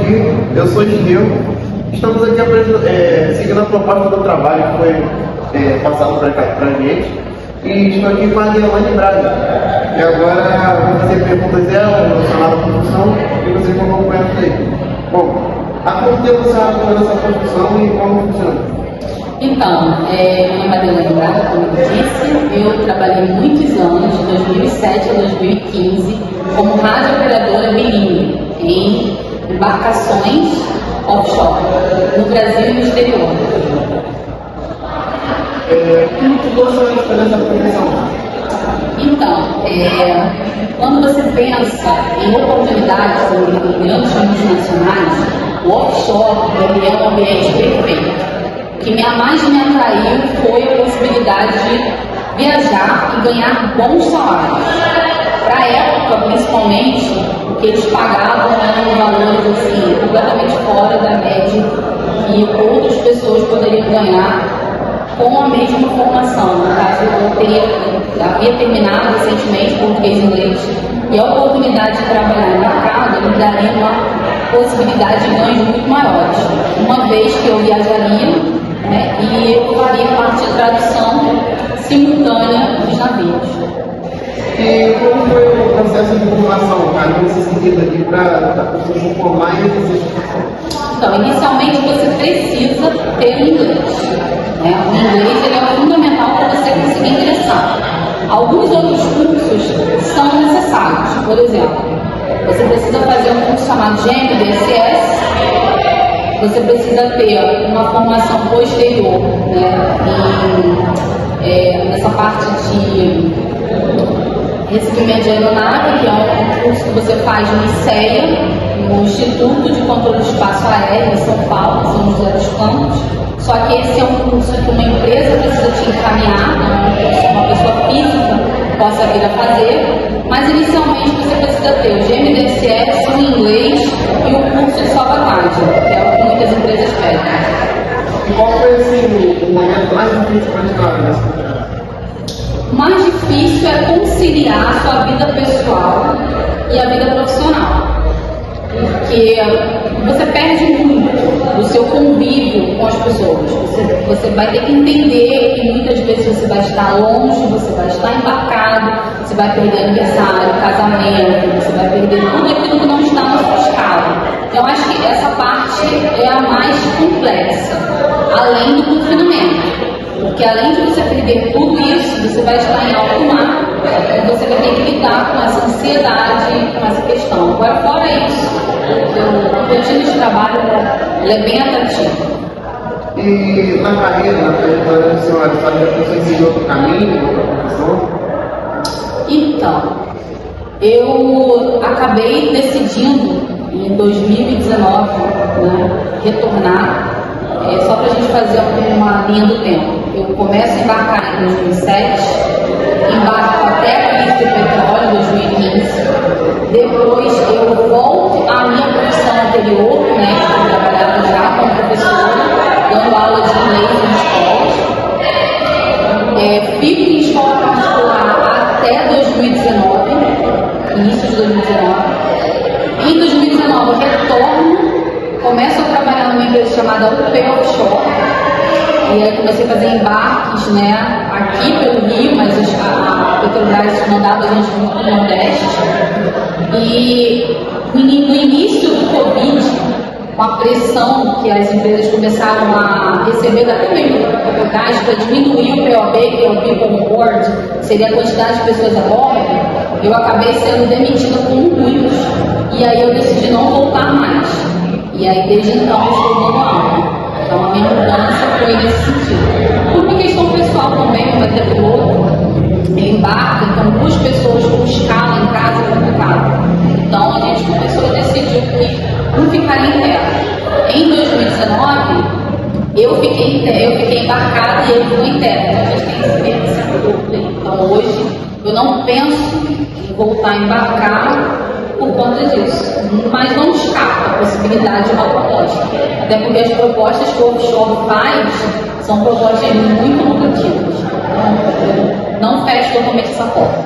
aqui, eu sou Gil. Estamos aqui seguindo a proposta do trabalho que foi passado para a gente. E estou aqui com a Guilherme Braga. E agora vou fazer perguntas dela relacionadas à construção e vocês vão acompanhando aí. Bom, há quanto tempo você atua nessa construção e como funciona? Então, meu nome é Guilherme Braga, como eu disse, eu trabalhei muitos anos, de 2007 a 2015, como radiooperadora bilíngue em embarcações offshore, no Brasil e no exterior. O que motivou a sua escolha dessa profissão? Então, quando você pensa em oportunidades em grandes multinacionais, o offshore ele é um ambiente perfeito. O que mais me atraiu foi a possibilidade de viajar e ganhar bons salários. Para a época, principalmente, o que eles pagavam eram valores assim, completamente fora da média que outras pessoas poderiam ganhar com a mesma formação. No caso, eu havia terminado recentemente português e inglês, e a oportunidade de trabalhar no mercado me daria uma possibilidade de ganhos muito maiores, uma vez que eu viajaria, e eu faria parte de tradução simultânea dos navios. E como foi o processo de formação, cara? Como você se sentindo aqui para se formar e exercer? Então, inicialmente você precisa ter o inglês. O inglês ele é fundamental para você conseguir ingressar. Alguns outros cursos são necessários. Por exemplo, você precisa fazer um curso chamado GMDSS. Você precisa ter uma formação posterior, nessa parte de recebimento de aeronave, que é um curso que você faz no ICEA, no Instituto de Controle de Espaço Aéreo em São Paulo, São José dos Campos. Só que esse é um curso que uma empresa precisa te encaminhar, não é um curso que uma pessoa física possa vir a fazer, mas inicialmente você precisa ter o GMDSS, o inglês e o curso de salvagem, que é o que muitas empresas pedem. E qual foi o momento mais difícil para entrar nessa carreira? O mais difícil é conciliar a sua vida pessoal e a vida profissional, porque você perde muito do seu convívio com as pessoas. Você vai ter que entender que muitas vezes você vai estar longe, você vai estar embarcado, você vai perder aniversário, casamento, você vai perder tudo aquilo que não está na sua escala. Então, acho que essa parte é a mais complexa, além do confinamento. Porque além de você perder tudo isso, você vai estar em alto mar, e você vai ter que lidar com essa ansiedade, com essa questão. Agora, fora isso, o rotina de trabalho ele é bem atrativo. E na carreira, na trajetória da senhora, já pensou em seguir outro caminho, outra profissão? Então, eu acabei decidindo em 2019 retornar, só para a gente fazer uma linha do tempo. Eu começo a embarcar em 2007, embarco até a crise do petróleo em 2015, depois eu volto à minha profissão anterior, eu trabalhava já como professora, dando aula de inglês em escolas. Fico em escola particular até 2019, início de 2019. Em 2019 eu retorno, começo a trabalhar numa empresa chamada UP Offshore. E aí comecei a fazer embarques, aqui pelo Rio, mas a Petrobras mandava a gente muito no Nordeste. E no início do Covid, com a pressão que as empresas começaram a receber da Petrobras para diminuir o POB, que é o People on Board, seria a quantidade de pessoas a bordo, eu acabei sendo demitida com muitos. E aí eu decidi não voltar mais. E aí desde então eu estou dando aula. Então a minha mudança foi nesse sentido. Por uma questão pessoal também, como é ter piloto, embarca, então 2 pessoas com escala em casa é complicado. Então a gente começou a decidir que não ficaria em terra. Em 2019, eu fiquei embarcada e ele ficou em terra. Então a gente tem experiência dupla. Então hoje eu não penso em voltar a embarcar por conta disso, mas não escapa a possibilidade de uma proposta, até porque as propostas que o offshore faz são propostas muito lucrativas, então não fecho totalmente essa porta.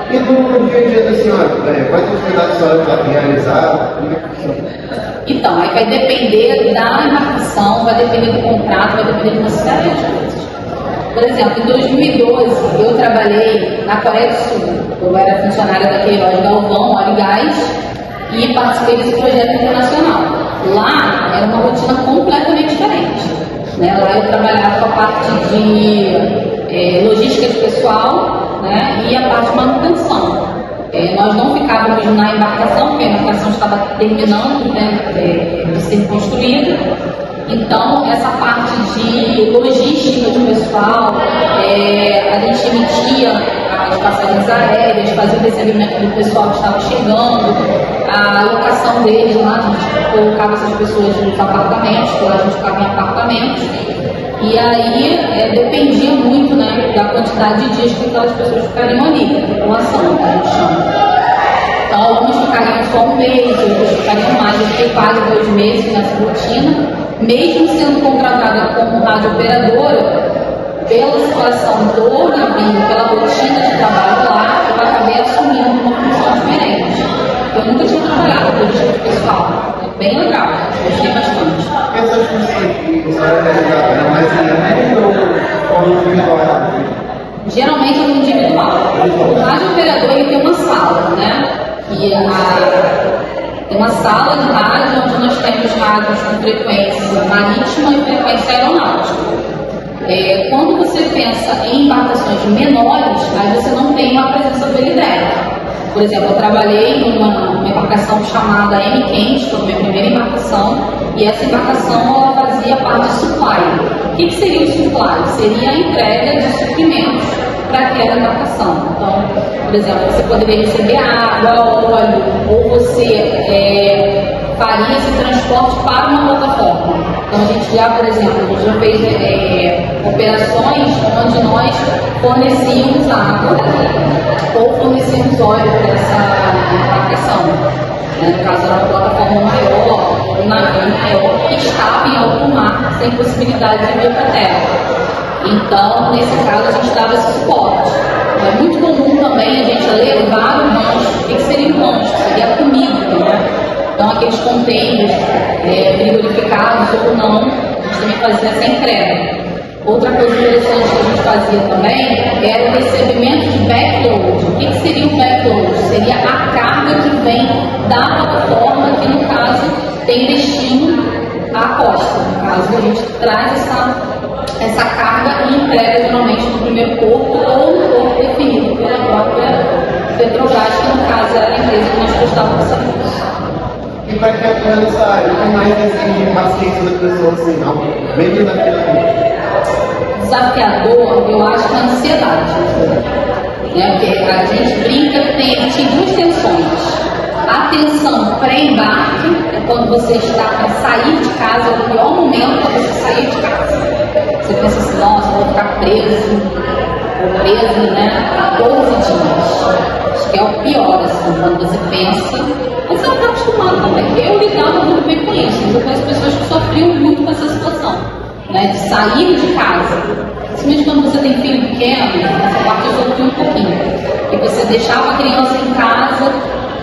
E no dia a dia da senhora, quais atividades a senhora vai realizar? Então, aí vai depender da embarcação, vai depender do contrato, vai depender de uma série de coisas. Por exemplo, em 2012, eu trabalhei na Coreia do Sul. Eu era funcionária da Queiroz Galvão, óleo e gás, e participei desse projeto internacional. Lá era uma rotina completamente diferente, né? Lá eu trabalhava com a parte de logística de pessoal, né? E a parte de manutenção. Nós não ficávamos na embarcação, porque a embarcação estava terminando, né, de ser construída. Então, essa parte de logística de pessoal, a gente emitia as passagens aéreas, fazia o recebimento do pessoal que estava chegando, a alocação deles lá, a gente colocava essas pessoas nos apartamentos, lá a gente ficava em apartamentos, e aí dependia muito, né, da quantidade de dias que aquelas pessoas ficariam ali, a população, que a gente chama. Então, alguns ficariam só um mês, outros ficariam mais. Eu fiquei quase 2 meses nessa rotina. Mesmo sendo contratada como rádio operadora, pela situação do navio, pela rotina de trabalho lá, eu acabei assumindo uma função diferente. Eu nunca tinha trabalhado com logística de pessoal. É bem legal, gostei bastante. Essas funções que você vai realizar, era mais em ou individual? Geralmente é no individual. O rádio operador ele tem uma sala, né? E tem uma sala de rádio onde nós temos rádios com frequência marítima e frequência aeronáutica. Quando você pensa em embarcações menores, aí você não tem uma presença do IDEC. Por exemplo, eu trabalhei numa embarcação chamada M Quente, foi a minha primeira embarcação, e essa embarcação ela fazia parte de supply. O que seria o supply? Seria a entrega de suprimentos para aquela embarcação. Então, por exemplo, você poderia receber água, óleo, ou você faria esse transporte para uma plataforma. Então, a gente já, por exemplo, a gente já fez operações onde nós fornecíamos água ou fornecíamos óleo para essa embarcação. No caso, era uma plataforma maior, um navio maior, que estava em alto mar, sem possibilidade de vir para a terra. Então, nesse caso, a gente dava esse suporte. É muito comum também a gente levar o rancho. O que seria o rancho? Seria a comida, né? Então, aqueles contêineres frigorificados ou não, a gente também fazia essa entrega. Outra coisa interessante que a gente fazia também era o recebimento de backload. O que seria o backload? Seria a carga que vem da plataforma, que no caso tem destino à costa. No caso, a gente traz essa carga e entrega geralmente no primeiro porto ou no porto definido pela própria Petrobras, que no caso era a empresa que nós prestávamos serviço. E para que atuar nessa área, tem mais assim, paciência da pessoa assim, não? Bem desafiador. Desafiador, eu acho que é a ansiedade. Né? Porque a gente brinca que tem duas tensões. A tensão pré-embarque é quando você está para sair de casa, o pior momento é você sair de casa. Você pensa assim, nossa, vou ficar preso, né, 12 dias. Acho que é o pior, assim, quando você pensa. Você não está acostumado também. Eu lidava muito bem com isso, mas eu conheço pessoas que sofriam muito com essa situação, né, de sair de casa. Principalmente quando você tem filho pequeno, essa parte eu sofri um pouquinho. E você deixava a criança em casa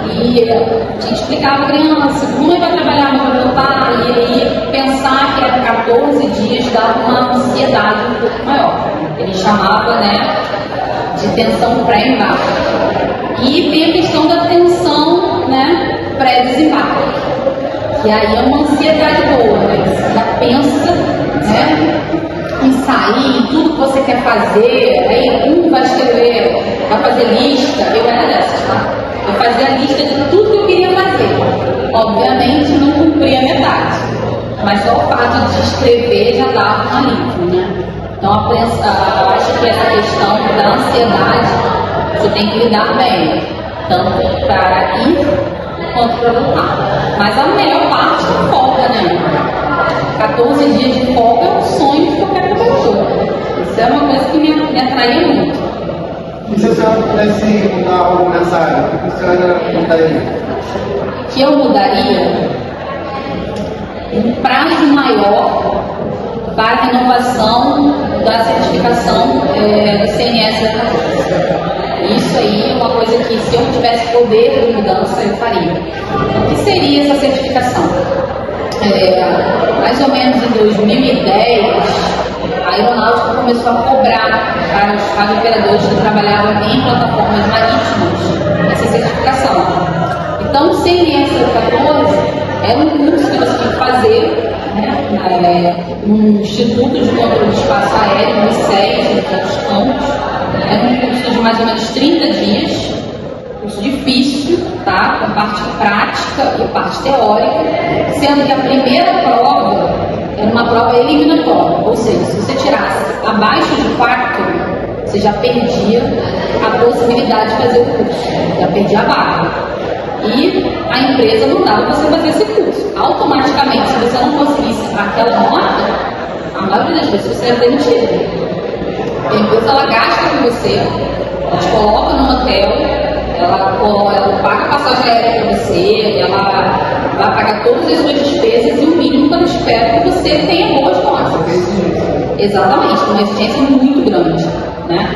e a gente explicava a criança, mãe vai trabalhar, mãe vai voltar, e aí pensar que era 14 dias dava uma ansiedade um pouco maior. Ele chamava, né, de tensão pré-embarque. E tem a questão da tensão, né, pré-desembarque. E aí é uma ansiedade boa, né? Você já pensa, né, em sair, em tudo que você quer fazer, aí vai escrever, vai fazer lista. Eu era dessas, tá? Eu fazia a lista de tudo que eu queria fazer. Obviamente não cumpria metade, mas só o fato de escrever já dava um alívio, né? Então eu acho que essa questão da ansiedade você tem que lidar bem, tanto para ir quanto para voltar. Mas a melhor parte é folga, né? 14 dias de folga é um sonho de qualquer pessoa. Isso é uma coisa que me atraía muito. E se a senhora pudesse mudar algo nessa área, o que a senhora mudaria? Que eu mudaria um prazo maior para a renovação da certificação do CNS da Católica. Isso aí é uma coisa que, se eu tivesse poder de mudança, eu faria. O que seria essa certificação? mais ou menos em 2010, a aeronáutica começou a cobrar para os operadores que trabalhavam em plataformas marítimas essa certificação. Então, o CNS 14 era um curso que você tinha que fazer, né, no Instituto de Controle de Espaço Aéreo, no ICES, no Santos Campos. Era um curso de mais ou menos 30 dias, curso difícil, tá? Com parte prática e parte teórica, sendo que a primeira prova era uma prova eliminatória, ou seja, se você tirasse abaixo de 4, você já perdia a possibilidade de fazer o curso, já perdia a vaga. E a empresa não dava para você fazer esse curso. Automaticamente, se você não conseguisse aquela nota, a maioria das vezes você era demitido. A empresa ela gasta com você, ela te coloca no hotel, ela paga a passagem aérea para você, ela vai pagar todas as suas despesas e o mínimo que ela espera que você tenha boas notas. Exatamente, uma exigência muito grande, né?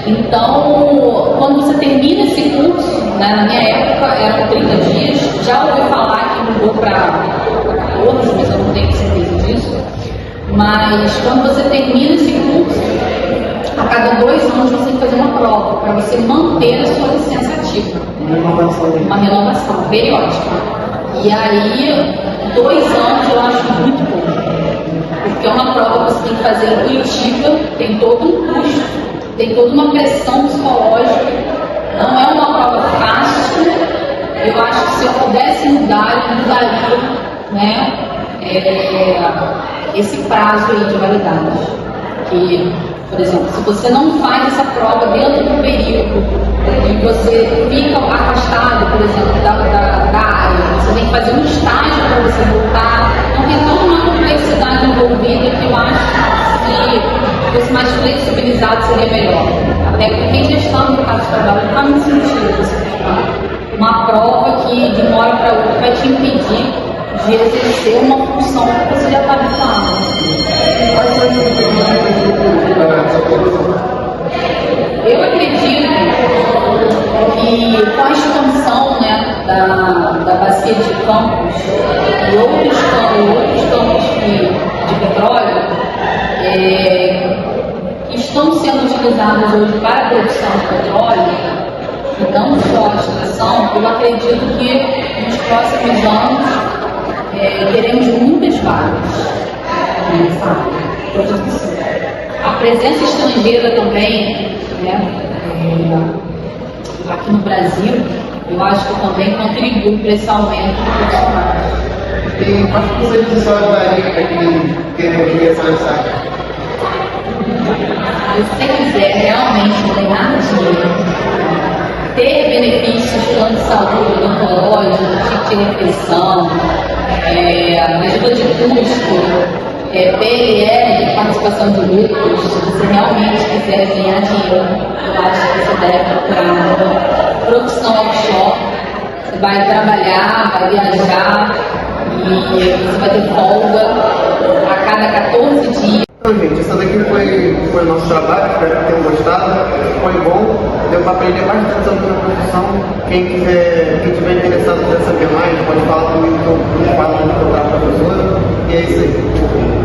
Então, quando você termina esse curso, né, na minha época eram 30 dias, já ouvi falar que mudou para 14, mas eu não tenho certeza disso. Mas quando você termina esse curso, a cada 2 anos você tem que fazer uma prova para você manter a sua licença ativa. Uma renovação periódica. E aí, 2 anos eu acho muito pouco. Porque é uma prova que você tem que fazer em Curitiba, tem todo um custo, tem toda uma pressão psicológica. Não é uma prova fácil. Eu acho que se eu pudesse mudar, eu mudaria, né, esse prazo aí de validade. Que, por exemplo, se você não faz essa prova dentro do período e você fica afastado, por exemplo, da área, você tem que fazer um estágio para você voltar, então tem toda uma complexidade envolvida que eu acho que fosse mais flexibilizado seria melhor. Até porque quem já está no mercado de trabalho não faz muito sentido você ficar uma prova que de uma hora para outra vai te impedir de exercer uma função que você já está habituado. Eu acredito que com a expansão, né, da bacia de campos e outros campos de petróleo que estão sendo utilizados hoje para a produção de petróleo, e não só a extração, eu acredito que nos próximos anos teremos muitas vagas nessa área. A presença estrangeira também, né, aqui no Brasil, eu acho que também contribui para esse aumento de profissionais. E quais posições daria para quem queria essa mensagem? Se você quiser realmente ganhar dinheiro, ter benefícios, plano de saúde, odontológico, tipo de refeição, ajuda de custo, PLR, de participação de lucros, se você realmente quiser ganhar dinheiro, eu acho que você deve procurar uma profissão offshore. Você vai trabalhar, vai viajar e você vai ter folga a cada 14 dias. Então, gente, esse daqui foi o nosso trabalho, espero que tenham gostado. Foi bom, deu para aprender bastante sobre a profissão. Quem tiver interessado em saber mais, pode falar comigo que eu falo no programa da professora. E é isso aí.